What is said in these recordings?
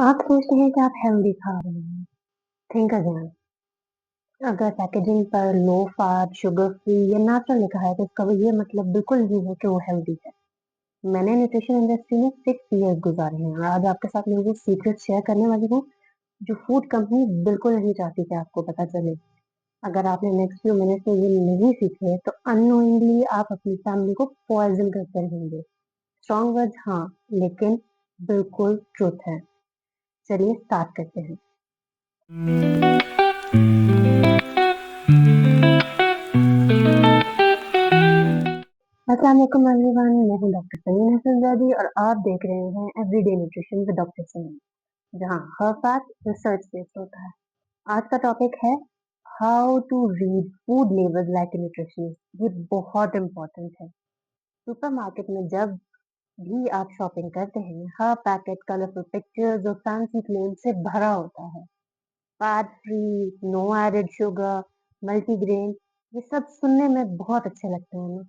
आप सोचते हैं कि आप हेल्दी खा रहे हैं। Think again. अगर पैकेजिंग पर लो फैट, शुगर फ्री या नेचुरल लिखा है तो इसका ये मतलब बिल्कुल नहीं है कि वो हेल्दी है। मैंने न्यूट्रिशन इंडस्ट्री में 6 ईयर्स गुजारे हैं और आज आपके साथ मैं वो सीक्रेट शेयर करने वाली हूँ जो फूड कंपनी बिल्कुल नहीं चाहती कि आपको पता चले। अगर आपने नेक्स्ट फ्यू मिनट्स में ये नहीं सीखे तो अननोइंगली आप अपनी फैमिली को पॉइजन करते रहेंगे। स्ट्रॉन्ग वर्ड्स हाँ, लेकिन बिल्कुल ट्रुथ है। चलिए स्टार्ट करते हैं। अस्सलाम वालेकुम एवरीवन, मैं हूं डॉक्टर समीन हसनजादी और आप देख रहे हैं everyday nutrition with doctor Sameen, जहां हर फैक्ट रिसर्च बेस्ड होता है। आज का टॉपिक है how to read food labels like a nutritionist. ये बहुत इंपॉर्टेंट है। सुपरमार्केट में जब भी आप शॉपिंग करते हैं, हर पैकेट कलरफुल पिक्चर्स और फैंसी क्लेम से भरा होता है। Fat free, no added sugar, multigrain, ये सब सुनने में बहुत अच्छे लगते हैं ना,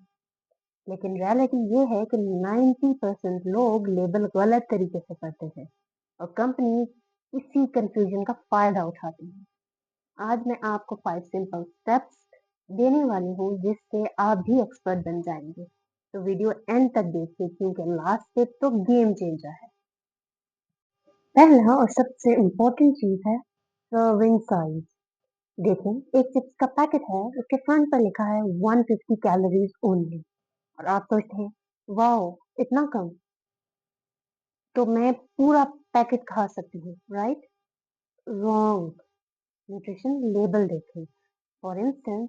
लेकिन रियलिटी ये है कि 90% लोग लेबल गलत तरीके से पढ़ते हैं और कंपनी इसी कंफ्यूजन का फायदा उठाती है। आज मैं आपको 5 सिंपल स्टेप्स देने वाली हूँ जिससे आप भी एक्सपर्ट बन जाएंगे। तो वीडियो एंड तक देखिए क्योंकि लास्ट स्टेप तो गेम चेंजर है। पहला और सबसे इम्पोर्टेंट चीज है सर्विंग साइज। देखें, एक चिप्स का पैकेट है, उसके फ्रंट पर लिखा है 150 कैलोरीज ओनली और आप सोचते हैं वाओ, इतना कम, तो मैं पूरा पैकेट खा सकती हूँ, राइट? रॉन्ग। न्यूट्रिशन लेबल देखें। For instance,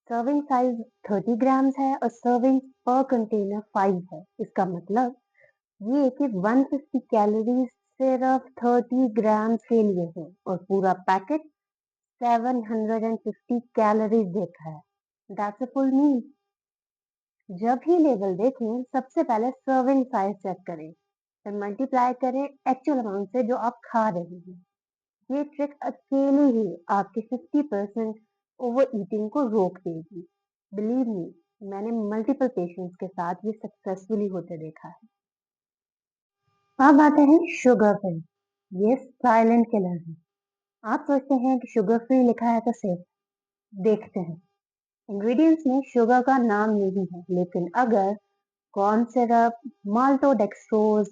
serving size 30 grams है और सर्विंग पर कंटेनर 5 है। इसका मतलब ये कि 150 कैलोरीज सिर्फ 30 ग्राम्स के लिए है और पूरा पैकेट 750 कैलोरीज देता है। That's a full meal. जब ही लेबल देखें, सबसे पहले सर्विंग साइज चेक करें, फिर मल्टीप्लाई करें एक्चुअल अमाउंट से जो आप खा रहे हैं। ये ट्रिक अकेले ही आपके 50% ओवर ईटिंग को रोक देगी। बिलीव मी, मैंने मल्टीपल पेशेंट्स के साथ ये सक्सेसफुली होते देखा है। अब आते हैं शुगर फ्री। ये साइलेंट किलर है। आप सोचते हैं कि शुगर फ्री लिखा है तो सेफ। देखते हैं, इंग्रेडिएंट्स में शुगर का नाम नहीं है, लेकिन अगर corn syrup, maltodextrose,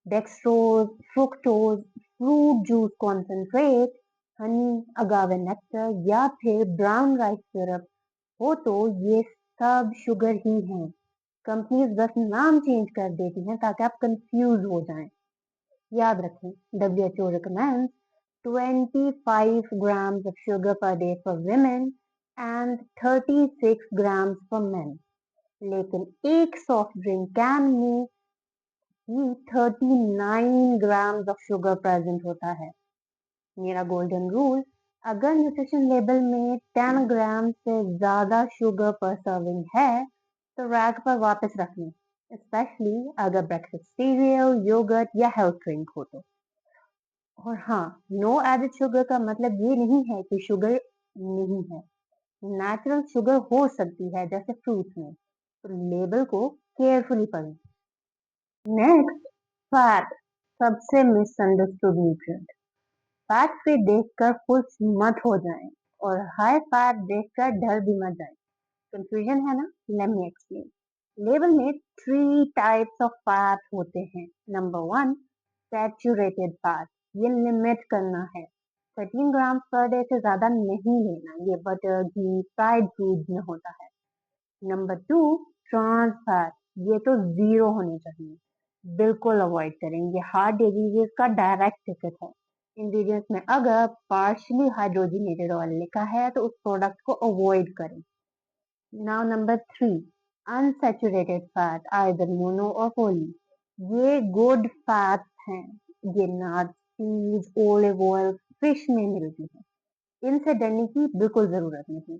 dextrose, fructose, fruit juice concentrate, honey, agave nectar या फिर ब्राउन राइस सिरप हो तो ये सब शुगर ही हैं। कंपनीज बस नाम चेंज कर देती हैं ताकि आप कंफ्यूज हो जाएं। याद रखें, WHO recommends 25 grams of sugar per day for women and 36 grams for men, लेकिन एक सॉफ्ट ड्रिंक कैन में ही 39 ग्राम्स ऑफ शुगर प्रेजेंट होता है। मेरा गोल्डन रूल, अगर न्यूट्रिशन लेबल में 10 ग्राम से ज्यादा शुगर पर सर्विंग है तो रैक पर वापस रख लें, स्पेशली अगर ब्रेकफास्ट सीरियल, योगर्ट या हेल्थ ड्रिंक हो तो। और हाँ, नो एडेड शुगर का मतलब ये नहीं है कि शुगर नहीं है। नेचुरल शुगर हो सकती है जैसे फ्रूट्स में, तो लेबल को केयरफुली पढ़ें। नेक्स्ट, फैट, सबसे मिसअंडरस्टूड न्यूट्रिएंट। फैट फ्री देखकर खुश मत हो जाएं और हाई फैट देखकर डर भी मत जाएं। कंफ्यूजन है ना? Let me explain. लेबल में 3 टाइप्स ऑफ फैट होते हैं। Number 1, saturated fat. ये लिमिट करना है, 13 ग्राम पर डे से ज्यादा नहीं लेना। ये बटर, घी, फ्राइड फूड में होता है। Number 2, trans fat. ये तो जीरो होने चाहिए, बिल्कुल अवॉइड करें। ये हार्ट डिजीजेस का डायरेक्ट टिकट है। इंग्रेडिएंट्स में अगर पार्शियली हाइड्रोजनेटेड ऑयल लिखा है तो उस प्रोडक्ट को अवॉइड करें। Now number 3, unsaturated fat, either mono और पोली। ये गुड फैट्स हैं। ये nuts, seeds, olive oil, fish में मिलती है। इनसे डरने की बिल्कुल जरूरत नहीं।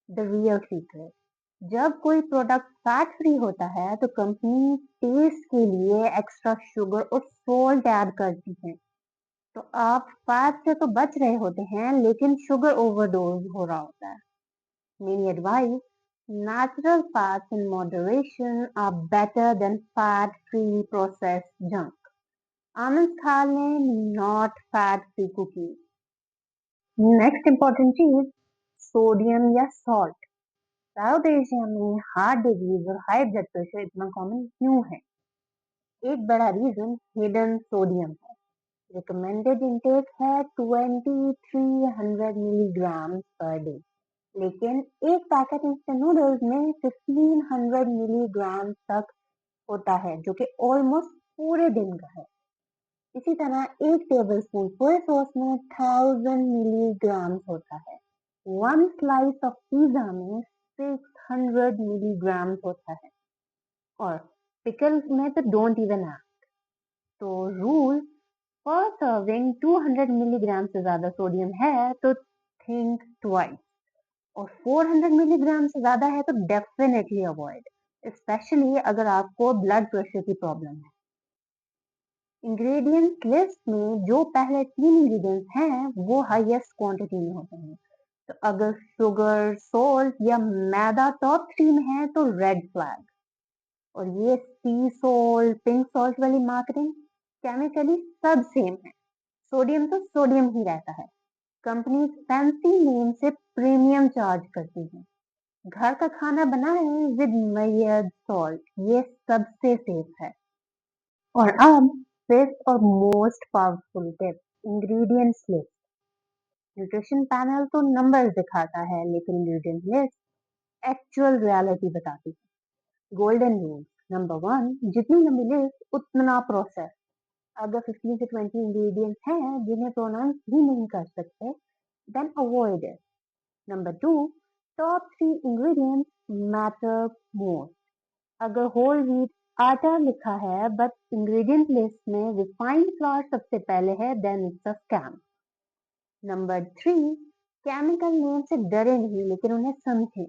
द रियल सीक्रेट, जब कोई प्रोडक्ट फैट फ्री होता है तो कंपनी टेस्ट के लिए एक्स्ट्रा शुगर और सोल्ट ऐड करती है। तो आप फैट से तो बच रहे होते हैं लेकिन शुगर ओवरडोज हो रहा होता है। मेरी advice, natural fats in moderation are better than fat free processed junk. Almonds खा लें, not fat free cookies. Next important चीज, सोडियम या सॉल्ट। साउथ एशिया में हार्ट डिजीज और हाई ब्लड प्रेशर इतना कॉमन क्यों है? एक बड़ा रीजन हिडन सोडियम है। रिकमेंडेड इंटेक है 2300 मिलीग्राम पर डे, लेकिन एक पैकेट इंस्टेंट नूडल्स में 1500 मिलीग्राम तक होता है, जो कि ऑलमोस्ट पूरे दिन का है। इसी तरह एक टेबलस्पून सोया सॉस में 1000 मिलीग्राम होता है। वन स्लाइस ऑफ पिज्जा में 600 मिलीग्राम होता है, और पिकल्स में तो डोंट इवन आस्क। तो रूल, पर सर्विंग 200 मिलीग्राम से ज्यादा सोडियम है तो थिंक ट्वाइस, और 400 मिलीग्राम से ज्यादा है तो डेफिनेटली अवॉइड, स्पेशली अगर आपको ब्लड प्रेशर की प्रॉब्लम है। इंग्रेडिएंट्स लिस्ट में जो पहले 3 इंग्रेडिएंट्स हैं वो हाईएस्ट क्वांटिटी में होते हैं। तो अगर शुगर, सॉल्ट या मैदा टॉप 3 में है तो रेड फ्लैग। और ये सी सॉल्ट, पिंक सॉल्ट वाली मार्केटिंग, केमिकली सब सेम है। सोडियम तो सोडियम ही रहता है। कंपनी फैंसी नेम से प्रीमियम चार्ज करती है। घर का खाना बना है विद मैयड सॉल्ट, ये सबसे सेफ है। और अब फिफ्थ और most powerful tip, ingredients list. Nutrition panel तो नंबर्स दिखाता है, लेकिन इंग्रेडिएंट लिस्ट एक्चुअल रियलिटी बताती है। गोल्डन रूल नंबर 1, जितनी लंबी लिस्ट उतना प्रोसेस। अगर 15 से 20 इंग्रेडिएंट्स हैं जिन्हें प्रोनाउंस भी नहीं कर सकते, then avoid it. Number 2, top 3 ingredients matter most. अगर होल व्हीट आटा लिखा है बट इंग्रेडिएंट लिस्ट में रिफाइंड फ्लावर सबसे पहले है, then it's a scam. Number 3, chemical name से डरे नहीं, लेकिन उन्हें समझें।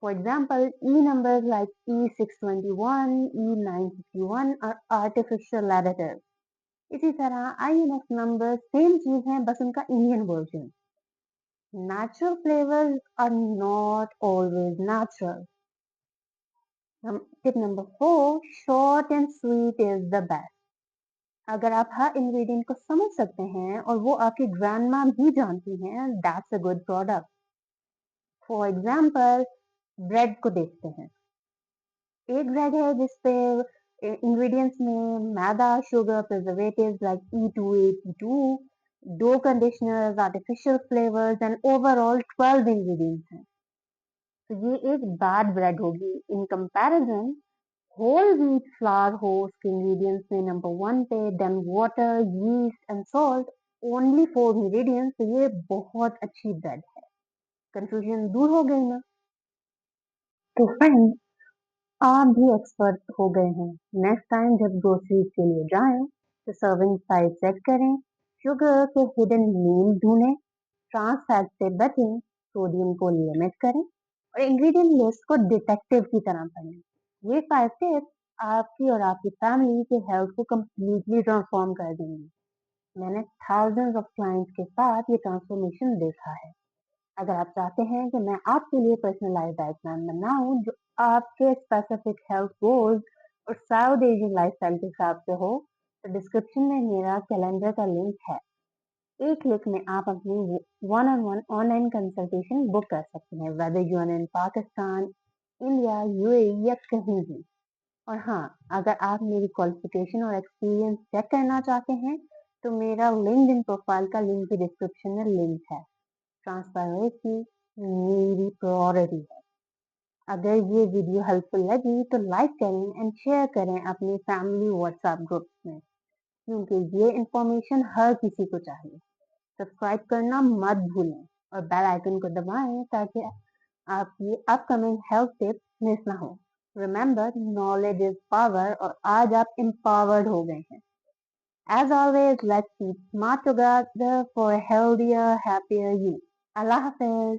For example, E numbers like E621, E951 और आर्टिफिशियल एडिटिव। इसी तरह INF नंबर सेम चीज है, बस उनका Indian version. Natural flavors are not always natural. Tip number 4, short and sweet is the best. अगर आप हर इंग्रेडिएंट को समझ सकते हैं और वो आपकी ग्रैंडमा भी जानती हैं, that's a good product. For example, bread को देखते हैं। एक ब्रेड है जिसपे इंग्रेडिएंट्स में maida, sugar, preservatives like E28, E2, dough conditioners, artificial flavours and overall 12 ingredients हैं। तो ये एक बैड ब्रेड होगी। In comparison, whole wheat flour हो उसके इंग्रेडिएंट्स में नंबर 1 पे, then water, yeast and salt, only 4 ingredients, तो ये बहुत अच्छी ब्रेड है। कंफ्यूजन दूर हो गई ना? तो फ्रेंड्स, आप भी एक्सपर्ट हो गए हैं। नेक्स्ट टाइम जब ग्रोसरीज के लिए जाएं तो सर्विंग साइज चेक करें, शुगर के हिडन नेम ढूंढें, ट्रांस फैट से बचें, सोडियम को लिमिट करें, और इंग्रेडिएंट लिस्ट को डिटेक्टिव की तरह पढ़ें। ये 5 टिप्स आपकी और आपकी फैमिली के हेल्थ को कंप्लीटली ट्रांसफॉर्म कर देंगे। मैंने थाउजेंड्स ऑफ क्लाइंट्स के साथ ये ट्रांसफॉर्मेशन देखा है। अगर आप चाहते हैं कि मैं आपके लिए पर्सनलाइज्ड डाइट प्लान बनाऊं जो आपके स्पेसिफिक हेल्थ गोल्स और साउथ एशियन लाइफस्टाइल के हिसाब से हो, तो डिस्क्रिप्शन में मेरा कैलेंडर का लिंक है। एक क्लिक में आप अपनी one on one online consultation book कर सकते हैं, whether you are in Pakistan, India, UAE या कहीं भी। और हाँ, अगर आप मेरी क्वालिफिकेशन और एक्सपीरियंस चेक करना चाहते हैं तो मेरा लिंक्डइन प्रोफाइल का लिंक भी डिस्क्रिप्शन में लिंक है। ट्रांसपेरेंसी मेरी प्रायोरिटी है। अगर ये वीडियो हेल्पफुल लगी तो लाइक करें एंड शेयर करें अपनी फैमिली व्हाट्सएप ग्रुप्स में, क्योंकि ये इंफॉर्मेशन हर किसी को चाहिए। सब्सक्राइब करना मत भूलें और बेल आइकन को दबाएं ताकि आपकी अपकमिंग हेल्थ टिप्स मिस ना हो। रिमेंबर, नॉलेज इज पावर, और आज आप empowered हो गए हैं। As always, let's keep smart together for a healthier, happier you. Allah Hafiz.